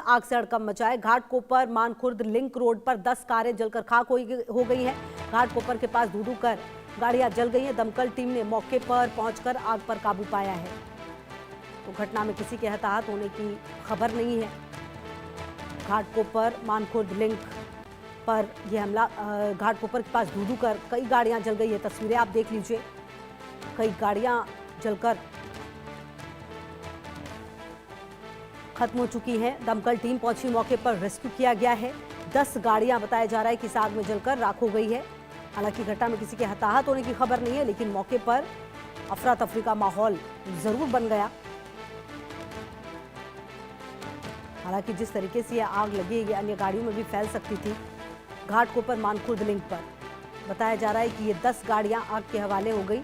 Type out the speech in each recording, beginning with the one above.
आग से हड़कंप मचा है। घाटकोपर मानखुर्द लिंक रोड पर 10 कारें जलकर खाक हो गई हैं। घाटकोपर के पास धू कर गाड़ियां जल गई हैं। दमकल टीम ने मौके पर पहुंचकर आग पर काबू पाया है। तो घटना में किसी के हताहत होने की खबर नहीं है। घाटकोपर मानखुर्द लिंक पर यह हमला, घाटकोपर के पास धू कर कई गाड़ियां जल गई है। तस्वीरें आप देख लीजिए, कई गाड़ियां जलकर खत्म हो चुकी हैं। दमकल टीम पहुंची, मौके पर रेस्क्यू किया गया है। 10 गाड़ियां बताया जा रहा है कि इस आग में जलकर राख हो गई है। हालांकि घटना में किसी के हताहत होने की खबर नहीं है, लेकिन मौके पर अफरा तफरी का माहौल जरूर बन गया। हालांकि जिस तरीके से यह आग लगी है, ये अन्य गाड़ियों में भी फैल सकती थी। घाटकोपर मानखुर्द लिंक पर बताया जा रहा है कि ये 10 गाड़ियां आग के हवाले हो गई।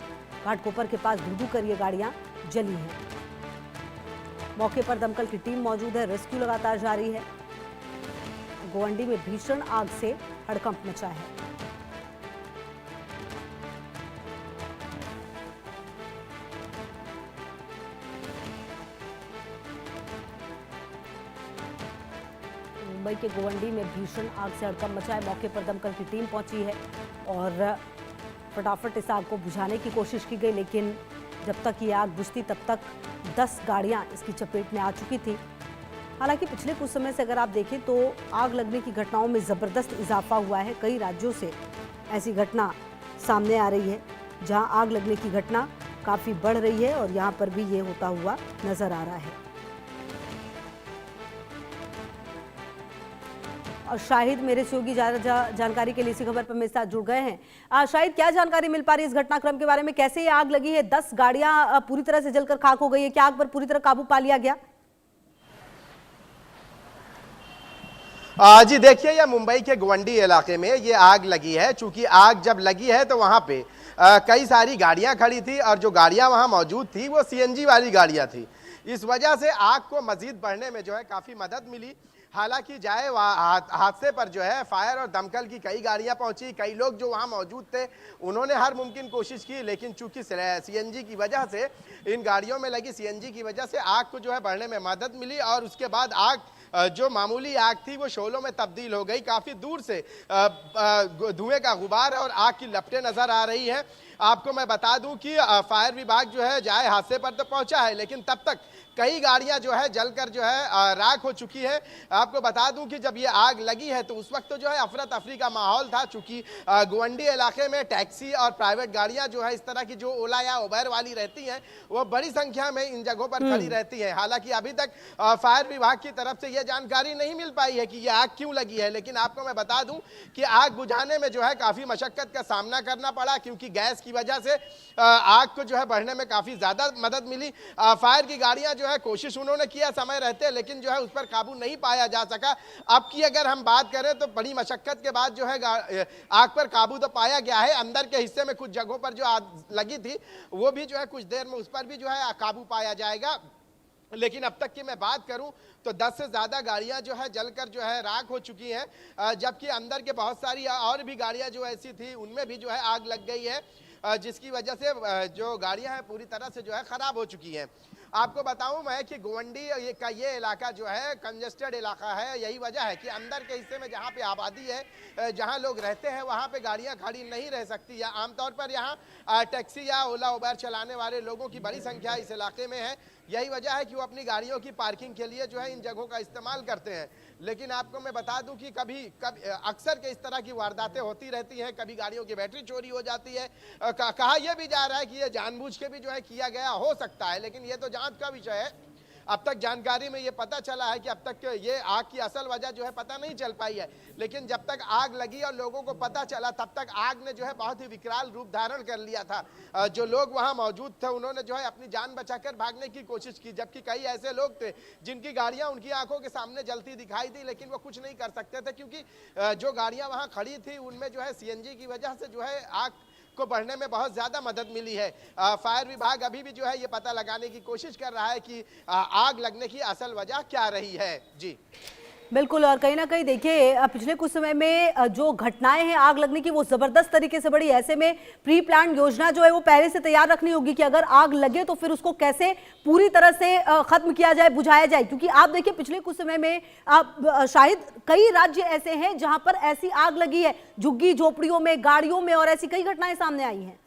घाटकोपर के पास धू कर ये गाड़ियां जली हैं। मौके पर दमकल की टीम मौजूद है, रेस्क्यू लगातार जारी है। गोवंडी में भीषण आग से हड़कंप मचा है। मुंबई के गोवंडी में भीषण आग से हड़कंप मचा है। मौके पर दमकल की टीम पहुंची है और फटाफट इस आग को बुझाने की कोशिश की गई, लेकिन जब तक ये आग बुझती तब तक 10 गाड़ियां इसकी चपेट में आ चुकी थी। हालांकि पिछले कुछ समय से अगर आप देखें तो आग लगने की घटनाओं में ज़बरदस्त इजाफा हुआ है। कई राज्यों से ऐसी घटना सामने आ रही है जहां आग लगने की घटना काफ़ी बढ़ रही है और यहां पर भी ये होता हुआ नज़र आ रहा है। और शाहिद मेरे सहयोगी जानकारी के लिए इसी खबर पर मेरे साथ जुड़ गए हैं। शाहिद, क्या जानकारी मिल पा रही है इस घटनाक्रम के बारे में? कैसे ये आग लगी है? 10 गाड़ियां पूरी तरह से जलकर खाक हो गई है। क्या आग पर पूरी तरह काबू पा लिया गया? जी देखिए, यह मुंबई के गोवंडी इलाके में ये आग लगी है। चूंकि आग जब लगी है तो वहां पे कई सारी गाड़ियां खड़ी थी और जो गाड़ियां वहां मौजूद थी वो सीएनजी वाली गाड़ियां थी। इस वजह से आग को मजीद बढ़ने में जो है काफी मदद मिली। हालांकि जाए हादसे पर जो है फायर और दमकल की कई गाड़ियां पहुंची, कई लोग जो वहां मौजूद थे उन्होंने हर मुमकिन कोशिश की, लेकिन चूंकि सीएनजी की वजह से, इन गाड़ियों में लगी सीएनजी की वजह से आग को जो है बढ़ने में मदद मिली और उसके बाद आग जो मामूली आग थी वो शोलों में तब्दील हो गई। काफी दूर से धुएं का गुबार और आग की लपटें नजर आ रही है। आपको मैं बता दूं कि फायर विभाग जो है जाए हादसे पर तो पहुंचा है, लेकिन तब तक कई गाड़ियां जो है जलकर जो है राख हो चुकी है। आपको बता दूं कि जब ये आग लगी है तो उस वक्त तो जो है अफरा तफरी का माहौल था। चूंकि गोवंडी इलाके में टैक्सी और प्राइवेट गाड़ियां जो है इस तरह की जो ओला या उबेर वाली रहती हैं वो बड़ी संख्या में इन जगहों पर खड़ी रहती है। हालांकि अभी तक फायर विभाग की तरफ से यह जानकारी नहीं मिल पाई है कि यह आग क्यों लगी है, लेकिन आपको मैं बता दूं कि आग बुझाने में जो है काफी मशक्कत का सामना करना पड़ा, क्योंकि गैस की वजह से आग को जो है बढ़ने में काफी ज्यादा मदद मिली। फायर की गाड़ियां जो है कोशिश उन्होंने किया समय रहते, लेकिन जो है उस पर काबू नहीं पाया जा सका। अब की अगर हम बात करें तो बड़ी मशक्कत के बाद जो है आग पर काबू तो पाया गया है। अंदर के हिस्से में कुछ जगहों पर जो आग लगी थी वो भी जो है कुछ देर में उस पर भी जो है काबू पाया जाएगा। लेकिन अब तक की मैं बात करूं तो 10 से ज्यादा गाड़ियां जो है जलकर जो है राख हो चुकी हैं, जबकि अंदर के बहुत सारी और भी गाड़ियां जो ऐसी थी उनमें भी जो है आग लग गई है, जिसकी वजह से जो गाड़ियां हैं पूरी तरह से जो है खराब हो चुकी हैं। आपको बताऊं मैं कि गोवंडी का ये इलाका जो है कंजेस्टेड इलाका है। यही वजह है कि अंदर के हिस्से में जहाँ पे आबादी है, जहाँ लोग रहते हैं वहाँ पे गाड़ियाँ खड़ी नहीं रह सकती। या आमतौर पर यहाँ टैक्सी या ओला उबेर चलाने वाले लोगों की बड़ी संख्या इस इलाके में है। यही वजह है कि वो अपनी गाड़ियों की पार्किंग के लिए जो है इन जगहों का इस्तेमाल करते हैं। लेकिन आपको मैं बता दूं कि कभी अक्सर के इस तरह की वारदातें होती रहती हैं। कभी गाड़ियों की बैटरी चोरी हो जाती है। कहा यह भी जा रहा है कि यह जानबूझ के भी जो है किया गया हो सकता है, लेकिन यह तो जांच का विषय है। अब तक जानकारी में ये पता चला है कि अब तक ये आग की असल वजह जो है पता नहीं चल पाई है, लेकिन जब तक आग लगी और लोगों को पता चला तब तक आग ने जो है बहुत ही विकराल रूप धारण कर लिया था। जो लोग वहां मौजूद थे उन्होंने जो है अपनी जान बचाकर भागने की कोशिश की, जबकि कई ऐसे लोग थे जिनकी गाड़ियां उनकी आंखों के सामने जलती दिखाई दी, लेकिन वो कुछ नहीं कर सकते थे, क्योंकि जो गाड़ियां वहां खड़ी थी उनमें जो है सीएनजी की वजह से जो है आग को बढ़ने में बहुत ज्यादा मदद मिली है। फायर विभाग अभी भी जो है ये पता लगाने की कोशिश कर रहा है कि आग लगने की असल वजह क्या रही है। जी बिल्कुल। और कहीं ना कहीं देखिए पिछले कुछ समय में जो घटनाएं हैं आग लगने की वो जबरदस्त तरीके से बढ़ी। ऐसे में प्री प्लान योजना जो है वो पहले से तैयार रखनी होगी कि अगर आग लगे तो फिर उसको कैसे पूरी तरह से खत्म किया जाए, बुझाया जाए। क्योंकि आप देखिए पिछले कुछ समय में शायद कई राज्य ऐसे हैं जहां पर ऐसी आग लगी है, झुग्गी झोपड़ियों में, गाड़ियों में, और ऐसी कई घटनाएं सामने आई हैं।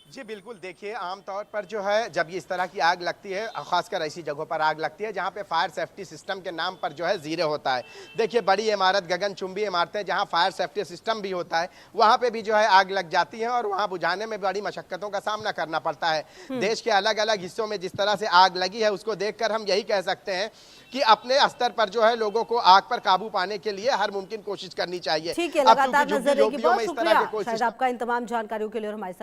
जी बिल्कुल, देखिए आमतौर पर जो है जब ये इस तरह की आग लगती है, खासकर ऐसी जगहों पर आग लगती है जहाँ पे फायर सेफ्टी सिस्टम के नाम पर जो है जीरो होता है। देखिए बड़ी इमारत, गगनचुंबी इमारतें जहाँ फायर सेफ्टी सिस्टम भी होता है, वहाँ पे भी जो है आग लग जाती है और वहाँ बुझाने में बड़ी मशक्कतों का सामना करना पड़ता है। देश के अलग अलग हिस्सों में जिस तरह से आग लगी है उसको देखकर हम यही कह सकते हैं कि अपने स्तर पर जो है लोगों को आग पर काबू पाने के लिए हर मुमकिन कोशिश करनी चाहिए। ठीक है, लगातार नजर रहेगी। बहुत शुक्रिया शायद आपका इन तमाम जानकारियों के लिए और हमारे साथ